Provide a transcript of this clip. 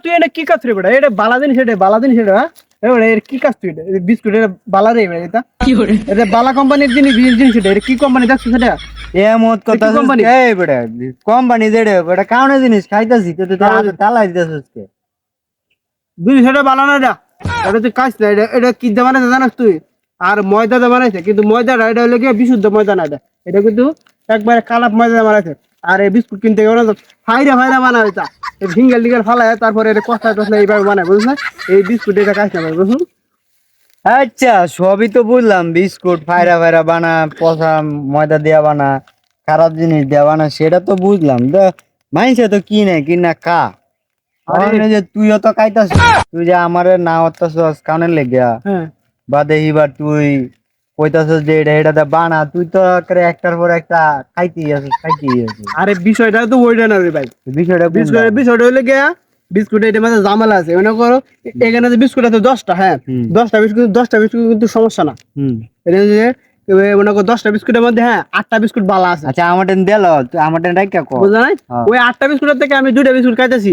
তুই এটা কি কাজ রে বেটা? এটা বালা জিনিস, এটা বালা জিনিস এটা, হ্যাঁ? এ বেটা, এর কি কাজ তুই এটা? এই বিস্কুট এটা বালা রে বেটা এটা? এটা বালা কোম্পানির জিনিস, জিনিস এটা। এটা কি কোম্পানি দেখছিস সেটা? মত কথা কি কোম্পানি? এই বেটা কোম্পানি দে রে বেটা কাউনে জিনিস খাইতাছি তো তুই তালাই দিতেছিস কে? জিনিস এটা বালা না এটা। এটা তুই কাজ না, এটা এটা কি দিয়ে বানাইছে জানাস তুই? আর ময়দা দিয়ে বানাইছে, কিন্তু ময়দাটা এটা হলো কি বিশুদ্ধ ময়দা না এটা। এটা কিন্তু একবারে কালাপ ময়দা দিয়ে বানাইছে। আর এই বিস্কুট কিনতে গেলে না ফাইরা ফাইরা বানা হয়েছে। এই ভিঙ্গেল টিঙ্গেল ফালায় তারপরে এটা কষলা টসলা এইভাবে বানায়, বুঝলি না? এই বিস্কুট এটা কাজ না ভাই, বুঝলি? আচ্ছা সবই তো বুঝলাম, বিস্কুট ফায়রা ফায়রা বানা, পচা ময়দা দেয়া বানা, খারাপ জিনিস দেয়া বানা, সেটা তো বুঝলাম। মাইনছে তো কিনা খা। আরে আর যে তুইও তো খাইতাস, তুই যে আমারে না হতাছস কানের লেগা, হ্যাঁ, বা দেখিবার তুই কইতাছস যে এটা বানা, তুই তো করে একটার পর একটা খাইতেই আছিস। আরে বিষয়টা তো ওইটা না রে ভাই। বিষয়টা কোনটা? বিষয়টা হইলে গিয়া বিস্কুট এটার মধ্যে ঝামেলা আছে, মনে করো এখানে যে বিস্কুট আছে 10টা, হ্যাঁ, হুম 10টা বিস্কুট কিন্তু সমস্যা না। হুম। এটা যে মনে করো 10টা বিস্কুটের মধ্যে, হ্যাঁ, 8টা বিস্কুট বালা আছে, আচ্ছা আমার দিল তুই আমার রাখা কর। বুঝলা নাই? হ্যাঁ। ওই 8টা বিস্কুটের থেকে আমি 2টা বিস্কুট খাইতেছি।